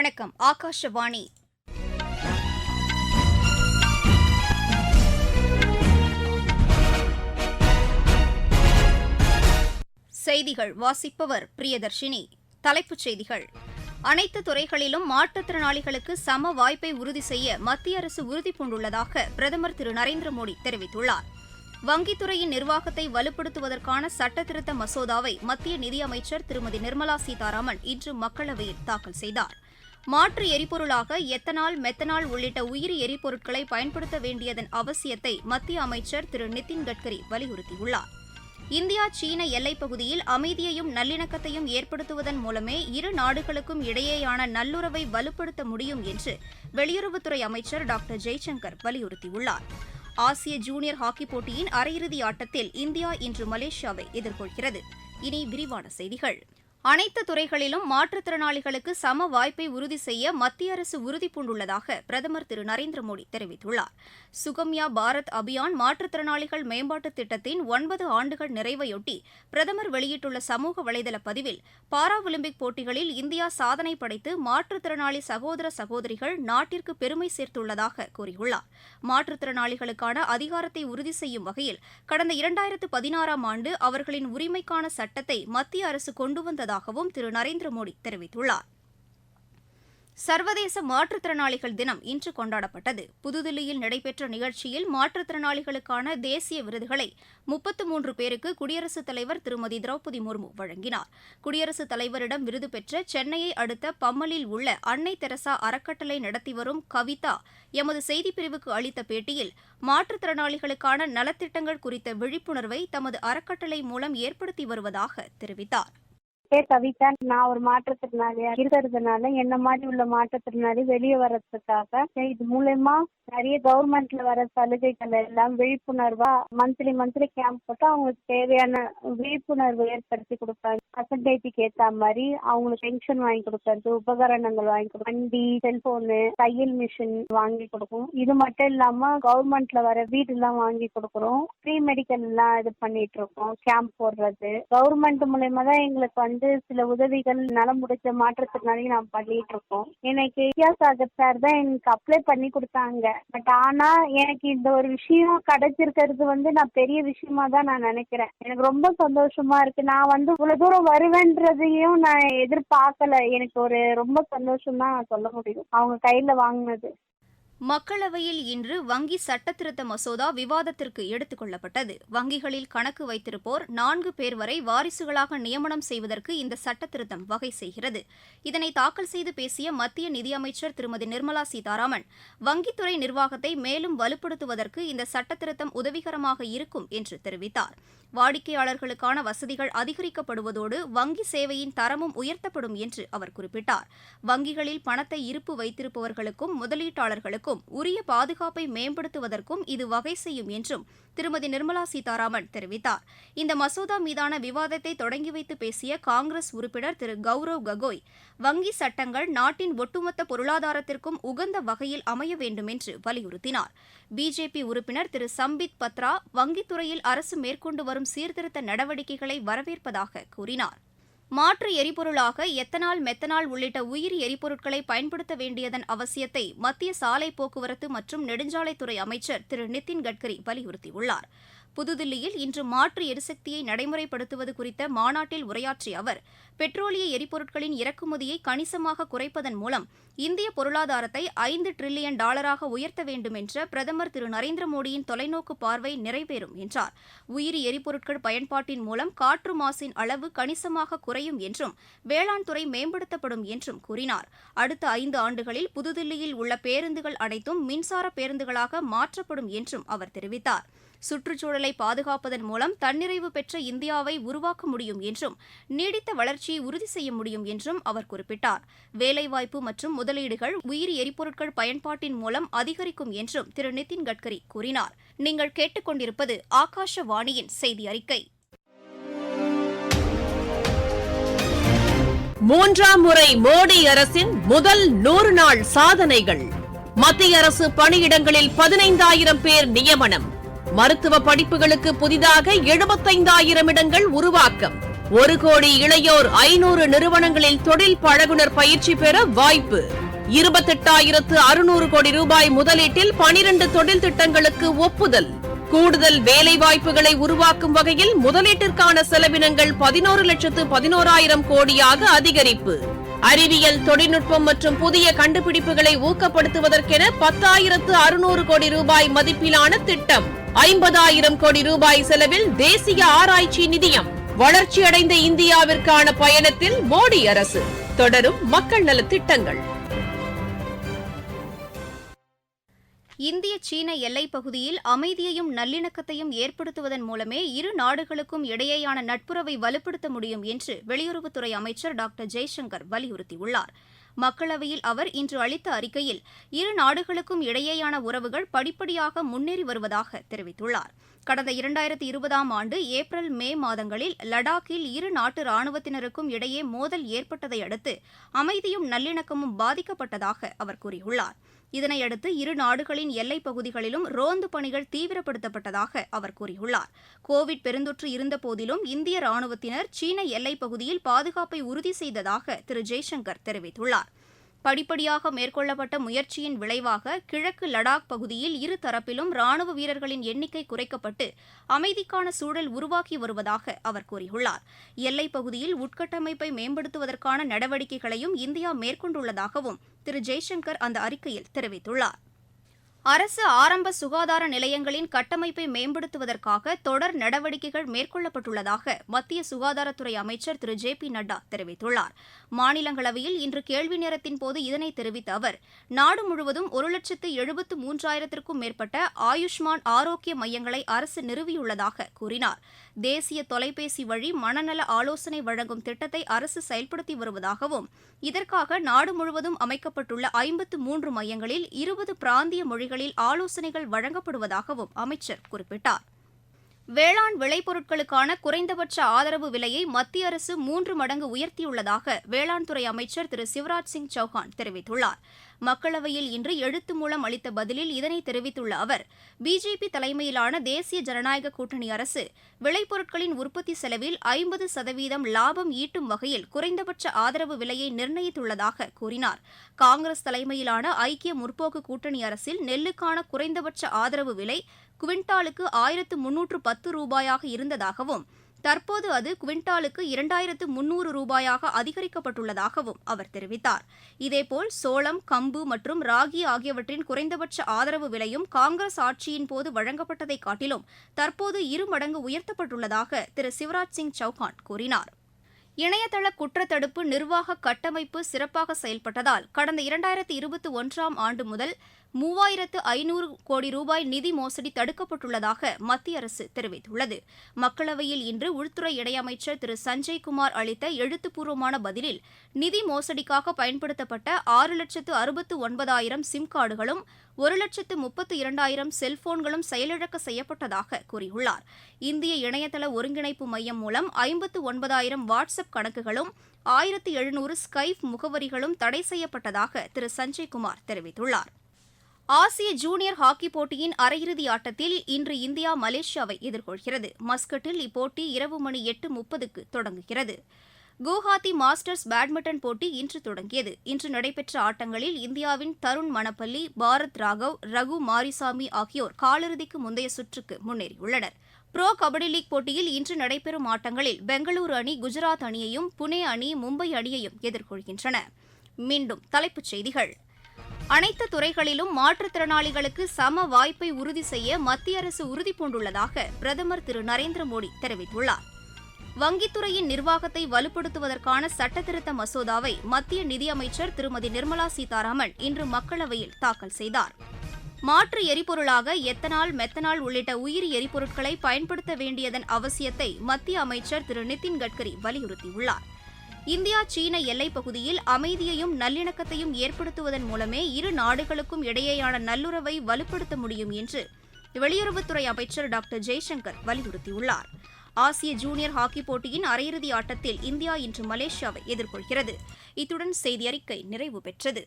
வணக்கம். ஆகாஷவாணி. செய்திகள் வாசிப்பவர் பிரியதர்ஷினி. தலைப்புச் செய்திகள்: அனைத்து துறைகளிலும் மாற்றுத்திறனாளிகளுக்கு சம வாய்ப்பை உறுதி செய்ய மத்திய அரசு உறுதிபூண்டுள்ளதாக பிரதமர் திரு நரேந்திர மோடி தெரிவித்துள்ளார். வங்கித்துறையின் நிர்வாகத்தை வலுப்படுத்துவதற்கான சட்டத்திருத்த மசோதாவை மத்திய நிதியமைச்சர் திருமதி நிர்மலா சீதாராமன் இன்று மக்களவையில் தாக்கல் செய்தார். மாற்று எரிபொருளாக எத்தனால், மெத்தனால் உள்ளிட்ட உயிரி எரிபொருட்களை பயன்படுத்த வேண்டியதன் அவசியத்தை மத்திய அமைச்சர் திரு நிதின் கட்கரி வலியுறுத்தியுள்ளார். இந்தியா சீன எல்லைப் பகுதியில் அமைதியையும் நல்லிணக்கத்தையும் ஏற்படுத்துவதன் மூலமே இரு நாடுகளுக்கும் இடையேயான நல்லுறவை வலுப்படுத்த முடியும் என்று வெளியுறவுத்துறை அமைச்சர் டாக்டர் ஜெய்சங்கர் வலியுறுத்தியுள்ளார். ஆசிய ஜூனியர் ஹாக்கிப் போட்டியின் அரையிறுதி ஆட்டத்தில் இந்தியா இன்று மலேசியாவை எதிர்கொள்கிறது. இனி விரிவான செய்திகள். அனைத்து துறைகளிலும் மாற்றுத்திறனாளிகளுக்கு சம வாய்ப்பை உறுதி செய்ய மத்திய அரசு உறுதிபூண்டுள்ளதாக பிரதமர் திரு நரேந்திர மோடி தெரிவித்துள்ளார். சுகம்யா பாரத் அபியான் மாற்றுத்திறனாளிகள் மேம்பாட்டுத் திட்டத்தின் 9 ஆண்டுகள் நிறைவையொட்டி பிரதமர் வெளியிட்டுள்ள சமூக வலைதள பதிவில் பாரா ஒலிம்பிக் போட்டிகளில் இந்தியா சாதனை படைத்து மாற்றுத்திறனாளி சகோதர சகோதரிகள் நாட்டிற்கு பெருமை சேர்த்துள்ளதாக கூறியுள்ளார். மாற்றுத்திறனாளிகளுக்கான அதிகாரத்தை உறுதி செய்யும் வகையில் கடந்த 2016ஆம் ஆண்டு அவர்களின் உரிமைக்கான சட்டத்தை மத்திய அரசு கொண்டு வந்ததாக திரு நரேந்திர மோடி தெரிவித்துள்ளார். சர்வதேச மாற்றுத்திறனாளிகள் தினம் இன்று கொண்டாடப்பட்டது. புதுதில்லியில் நடைபெற்ற நிகழ்ச்சியில் மாற்றுத்திறனாளிகளுக்கான தேசிய விருதுகளை 33 பேருக்கு குடியரசுத் தலைவர் திருமதி திரௌபதி முர்மு வழங்கினார். குடியரசுத் தலைவரிடம் விருது பெற்ற சென்னையை அடுத்த பம்மலில் உள்ள அன்னை தெரசா அறக்கட்டளை நடத்தி வரும் கவிதா எமது செய்திப்பிரிவுக்கு அளித்த பேட்டியில் மாற்றுத்திறனாளிகளுக்கான நலத்திட்டங்கள் குறித்த விழிப்புணர்வை தமது அறக்கட்டளை மூலம் ஏற்படுத்தி வருவதாக தெரிவித்தார். கவிதா, நான் ஒரு மாற்றுத்திறனாளியா இருக்கிறதுனால என்ன மாதிரி உள்ள மாற்றுத்திறனாளி வெளியே வர்றதுக்காக இது மூலமா நிறைய கவர்மெண்ட்ல வர சலுகைகள் எல்லாம் விழிப்புணர்வா மந்த்லி கேம்ப் போட்டு அவங்களுக்கு தேவையான விழிப்புணர்வு ஏற்படுத்தி கொடுப்பாங்க. பர்சன்டேஜுக்கு ஏற்ற மாதிரி அவங்களுக்கு பென்ஷன் வாங்கி கொடுக்கறது, உபகரணங்கள் வாங்கி கொடுக்கும், வண்டி, செல்போனு, தையல் மிஷின் வாங்கி கொடுக்கும். இது மட்டும் இல்லாம கவர்மெண்ட்ல வர வீடு எல்லாம் வாங்கி கொடுக்குறோம். ஃப்ரீ மெடிக்கல் எல்லாம் இது பண்ணிட்டு இருக்கோம். கேம்ப் போடுறது கவர்மெண்ட் மூலயமா தான் எங்களுக்கு சில உதவிகள் நலம் முடிச்ச மாற்றத்தினாலே நான் பண்ணிட்டு இருக்கோம். எனக்கு வித்யாசாகர் சார் தான் எனக்கு அப்ளை பண்ணி கொடுத்தாங்க. பட் ஆனா எனக்கு இந்த ஒரு விஷயம் கிடைச்சிருக்கிறது நான் பெரிய விஷயமா தான் நான் நினைக்கிறேன். எனக்கு ரொம்ப சந்தோஷமா இருக்கு. நான் இவ்வளவு தூரம் வருவேன்றதையும் நான் எதிர்பார்க்கல. எனக்கு ஒரு ரொம்ப சந்தோஷம் தான் சொல்ல முடியும் அவங்க கையில வாங்கினது. மக்களவையில் இன்று வங்கி சட்டத்திருத்த மசோதா விவாதத்திற்கு எடுத்துக் கொள்ளப்பட்டது. வங்கிகளில் கணக்கு வைத்திருப்போர் 4 பேர் வரை வாரிசுகளாக நியமனம் செய்வதற்கு இந்த சட்டத்திருத்தம் வகை செய்கிறது. இதனை தாக்கல் செய்து பேசிய மத்திய நிதியமைச்சர் திருமதி நிர்மலா சீதாராமன், வங்கித்துறை நிர்வாகத்தை மேலும் வலுப்படுத்துவதற்கு இந்த சட்டத்திருத்தம் உதவிகரமாக இருக்கும் என்று தெரிவித்தார். வாடிக்கையாளர்களுக்கான வசதிகள் அதிகரிக்கப்படுவதோடு வங்கி சேவையின் தரமும் உயர்த்தப்படும் என்று அவர் குறிப்பிட்டார். வங்கிகளில் பணத்தை இருப்பு வைத்திருப்பவர்களுக்கும் முதலீட்டாளர்களுக்கும் உரிய பாதுகாப்பை மேம்படுத்துவதற்கும் இது வகை செய்யும் என்றும் திருமதி நிர்மலா சீதாராமன் தெரிவித்தார். இந்த மசோதா மீதான விவாதத்தை தொடங்கி வைத்து பேசிய காங்கிரஸ் உறுப்பினர் திரு கௌரவ் ககோய், வங்கி சட்டங்கள் நாட்டின் ஒட்டுமொத்த பொருளாதாரத்திற்கும் உகந்த வகையில் அமைய வேண்டும் என்று வலியுறுத்தினார். பிஜேபி உறுப்பினர் திரு சம்பித் பத்ரா வங்கித்துறையில் அரசு மேற்கொண்டு வரும் சீர்திருத்த நடவடிக்கைகளை வரவேற்பதாக கூறினார். மாற்று எரிபொருளாக எத்தனால், மெத்தனால் உள்ளிட்ட உயிரி எரிபொருட்களை பயன்படுத்த வேண்டியதன் அவசியத்தை மத்திய சாலை போக்குவரத்து மற்றும் நெடுஞ்சாலைத்துறை அமைச்சர் திரு நிதின் கட்கரி வலியுறுத்தியுள்ளார். புதுதில்லியில் இன்று மாற்று எரிசக்தியை நடைமுறைப்படுத்துவது குறித்த மாநாட்டில் உரையாற்றிய அவர், பெட்ரோலிய எரிபொருட்களின் இறக்குமதியை கணிசமாக குறைப்பதன் மூலம் இந்திய பொருளாதாரத்தை $5 டிரில்லியன் உயர்த்த வேண்டும் என்ற பிரதமர் திரு நரேந்திர மோடியின் தொலைநோக்கு பார்வை நிறைவேறும் என்றார். உயிரி எரிபொருட்கள் பயன்பாட்டின் மூலம் காற்று மாசின் அளவு கணிசமாக குறையும் என்றும் வேளாண் துறை மேம்படுத்தப்படும் என்றும் கூறினார். அடுத்த 5 ஆண்டுகளில் புதுதில்லியில் உள்ள பேருந்துகள் அனைத்தும் மின்சார பேருந்துகளாக மாற்றப்படும் என்றும் அவர் தெரிவித்தார். சுற்றுச்சூழலை பாதுகாப்பதன் மூலம் தன்னிறைவு பெற்ற இந்தியாவை உருவாக்க முடியும் என்றும் நீடித்த வளர்ச்சியை உறுதி செய்ய முடியும் என்றும் அவர் குறிப்பிட்டார். வேலைவாய்ப்பு மற்றும் முதலீடுகள் உயிரி எரிபொருட்கள் பயன்பாட்டின் மூலம் அதிகரிக்கும் என்றும் திரு நிதின் கட்கரி கூறினார். நீங்கள் கேட்டுக்கொண்டிருப்பது ஆகாஷவாணியின் செய்தி அறிக்கை. 3ஆம் முறை மோடி அரசின் முதல் 100 நாள் சாதனைகள். மத்திய அரசு பணியிடங்களில் 15,000 பேர் நியமனம். மருத்துவ படிப்புகளுக்கு புதிதாக 75,000 இடங்கள் உருவாக்கம். 1 கோடி இளையோர் 500 நிறுவனங்களில் தொழில் பழகுனர் பயிற்சி பெற வாய்ப்பு. 28,600 கோடி ரூபாய் முதலீட்டில் 12 தொழில் திட்டங்களுக்கு ஒப்புதல். கூடுதல் வேலைவாய்ப்புகளை உருவாக்கும் வகையில் முதலீட்டிற்கான செலவினங்கள் 11,11,000 கோடியாக அதிகரிப்பு. அறிவியல் தொழில்நுட்பம் மற்றும் புதிய கண்டுபிடிப்புகளை ஊக்கப்படுத்துவதற்கென 10,600 கோடி ரூபாய் மதிப்பிலான திட்டம். 50,000 கோடி ரூபாய் செலவில் தேசிய ஆராய்ச்சி நிதியம். வளர்ச்சியடைந்த இந்தியாவிற்கான பயணத்தில் மோடி அரசு. தொடரும் மக்கள் நலத் திட்டங்கள். இந்திய சீன எல்லைப் பகுதியில் அமைதியையும் நல்லிணக்கத்தையும் ஏற்படுத்துவதன் மூலமே இரு நாடுகளுக்கும் இடையேயான நட்புறவை வலுப்படுத்த முடியும் என்று வெளியுறவுத்துறை அமைச்சர் டாக்டர் ஜெய்சங்கர் வலியுறுத்தியுள்ளார். மக்களவையில் அவர் இன்று அளித்த அறிக்கையில் இரு நாடுகளுக்கும் இடையேயான உறவுகள் படிப்படியாக முன்னேறி வருவதாக தெரிவித்துள்ளார். கடந்த 2020ஆம் ஆண்டு ஏப்ரல் மே மாதங்களில் லடாக்கில் இரு நாட்டு ராணுவத்தினருக்கும் இடையே மோதல் ஏற்பட்டதை அடுத்து அமைதியும் நல்லிணக்கமும் பாதிக்கப்பட்டதாக அவர் கூறியுள்ளார். இதனையடுத்து இரு நாடுகளின் எல்லைப் பகுதிகளிலும் ரோந்து பணிகள் தீவிரப்படுத்தப்பட்டதாக அவர் கூறியுள்ளார். கோவிட் பெருந்தொற்று இருந்தபோதிலும் இந்திய ராணுவத்தினர் சீன எல்லைப் பகுதியில் பாதுகாப்பை உறுதி செய்ததாக திரு ஜெய்சங்கர் தெரிவித்துள்ளார். படிப்படியாக மேற்கொள்ளப்பட்ட முயற்சியின் விளைவாக கிழக்கு லடாக் பகுதியில் இரு தரப்பிலும் ராணுவ வீரர்களின் எண்ணிக்கை குறைக்கப்பட்டு அமைதிக்கான சூழல் உருவாக்கி வருவதாக அவர் கூறியுள்ளார். எல்லைப் பகுதியில் உட்கட்டமைப்பை மேம்படுத்துவதற்கான நடவடிக்கைகளையும் இந்தியா மேற்கொண்டுள்ளதாகவும் திரு ஜெய்சங்கர் அந்த அறிக்கையில் தெரிவித்துள்ளார். அரசு ஆரம்ப சுகாதார நிலையங்களின் கட்டமைப்பை மேம்படுத்துவதற்காக தொடர் நடவடிக்கைகள் மேற்கொள்ளப்பட்டுள்ளதாக மத்திய சுகாதாரத்துறை அமைச்சர் திரு ஜே.பி. நட்டா தெரிவித்துள்ளார். மாநிலங்களவையில் இன்று கேள்வி நேரத்தின் போது இதனை தெரிவித்த அவர், நாடு முழுவதும் 1,73,000க்கும் மேற்பட்ட ஆயுஷ்மான் ஆரோக்கிய மையங்களை அரசு நிறுவியுள்ளதாக கூறினார். தேசிய தொலைபேசி வழி மனநல ஆலோசனை வழங்கும் திட்டத்தை அரசு செயல்படுத்தி வருவதாகவும், இதற்காக நாடு முழுவதும் அமைக்கப்பட்டுள்ள 53 மையங்களில் 20 பிராந்திய மொழிகளில் ஆலோசனைகள் வழங்கப்படுவதாகவும் அமைச்சர் குறிப்பிட்டார். வேளாண் விளைபொருட்களுக்கான குறைந்தபட்ச ஆதரவு விலையை மத்திய அரசு 3 மடங்கு உயர்த்தியுள்ளதாக வேளாண் துறை அமைச்சர் திரு சிவராஜ் சிங் சௌஹான் தெரிவித்துள்ளார். மக்களவையில் இன்று எழுத்து மூலம் அளித்த பதிலில் இதனை தெரிவித்துள்ள அவர், பிஜேபி தலைமையிலான தேசிய ஜனநாயக கூட்டணி அரசு விளைபொருட்களின் உற்பத்தி செலவில் 50% லாபம் ஈட்டும் வகையில் குறைந்தபட்ச ஆதரவு விலையை நிர்ணயித்துள்ளதாக கூறினார். காங்கிரஸ் தலைமையிலான ஐக்கிய முற்போக்கு கூட்டணி அரசில் நெல்லுக்கான குறைந்தபட்ச ஆதரவு விலை குவிண்டாலுக்கு 1,310 ரூபாயாக இருந்ததாகவும், தற்போது அது குவிண்டாலுக்கு 2,300 ரூபாயாக அதிகரிக்கப்பட்டுள்ளதாகவும் அவர் தெரிவித்தார். இதேபோல் சோளம், கம்பு மற்றும் ராகி ஆகியவற்றின் குறைந்தபட்ச ஆதரவு விலையும் காங்கிரஸ் ஆட்சியின் போது வழங்கப்பட்டதை காட்டிலும் தற்போது 2 மடங்கு உயர்த்தப்பட்டுள்ளதாக திரு சிவராஜ் சிங் சௌஹான் கூறினார். இணையதள குற்றத்தடுப்பு நிர்வாக கட்டமைப்பு சிறப்பாக செயல்பட்டதால் கடந்த 2021ஆம் ஆண்டு முதல் 3,500 கோடி ரூபாய் நிதி மோசடி தடுக்கப்பட்டுள்ளதாக மத்திய அரசு தெரிவித்துள்ளது. மக்களவையில் இன்று உள்துறை இணையமைச்சர் திரு சஞ்சய்குமார் அளித்த எழுத்துப்பூர்வமான பதிலில் நிதி மோசடிக்காக பயன்படுத்தப்பட்ட 6,69,000 சிம் கார்டுகளும் 1,32,000 செல்போன்களும் செயலிழக்க செய்யப்பட்டதாக கூறியுள்ளார். இந்திய இணையதள ஒருங்கிணைப்பு மையம் மூலம் 59,000 வாட்ஸ்அப் கணக்குகளும் 1,700 ஸ்கைப் முகவரிகளும் தடை செய்யப்பட்டதாக திரு சஞ்சய்குமார் தெரிவித்துள்ளார். ஆசிய ஜூனியர் ஹாக்கி போட்டியின் அரையிறுதி ஆட்டத்தில் இன்று இந்தியா மலேசியாவை எதிர்கொள்கிறது. மஸ்கட்டில் இப்போட்டி இரவு மணி 8:30க்கு தொடங்குகிறது. குவஹாத்தி மாஸ்டர்ஸ் பேட்மிண்டன் போட்டி இன்று தொடங்கியது. இன்று நடைபெற்ற ஆட்டங்களில் இந்தியாவின் தருண் மணப்பள்ளி, பாரத் ராகவ், ரகு மாரிசாமி ஆகியோர் காலிறுதிக்கு முந்தைய சுற்றுக்கு முன்னேறியுள்ளனர். புரோ கபடி லீக் போட்டியில் இன்று நடைபெறும் ஆட்டங்களில் பெங்களூரு அணி குஜராத் அணியையும், புனே அணி மும்பை அணியையும் எதிர்கொள்கின்றன. மீண்டும் தலைப்புச் செய்திகள். அனைத்து துறைகளிலும் மாற்றுத்திறனாளிகளுக்கு சம வாய்ப்பை உறுதி செய்ய மத்திய அரசு உறுதிபூண்டுள்ளதாக பிரதமர் திரு நரேந்திர மோடி தெரிவித்துள்ளார். வங்கித்துறையின் நிர்வாகத்தை வலுப்படுத்துவதற்கான சட்டத்திருத்த மசோதாவை மத்திய நிதியமைச்சர் திருமதி நிர்மலா சீதாராமன் இன்று மக்களவையில் தாக்கல் செய்தார். மாற்று எரிபொருளாக எத்தனால், மெத்தனால் உள்ளிட்ட உயிரி எரிபொருட்களை பயன்படுத்த வேண்டியதன் அவசியத்தை மத்திய அமைச்சர் திரு நிதின் கட்கரி வலியுறுத்தியுள்ளார். இந்தியா சீன எல்லைப் பகுதியில் அமைதியையும் நல்லிணக்கத்தையும் ஏற்படுத்துவதன் மூலமே இரு நாடுகளுக்கும் இடையேயான நல்லுறவை வலுப்படுத்த முடியும் என்று வெளியுறவுத்துறை அமைச்சர் டாக்டர் ஜெய்சங்கர் வலியுறுத்தியுள்ளார். ஆசிய ஜூனியர் ஹாக்கி போட்டியின் அரையிறுதி ஆட்டத்தில் இந்தியா இன்று மலேசியாவை எதிர்கொள்கிறது. இத்துடன் செய்தியறிக்கை நிறைவு பெற்றது.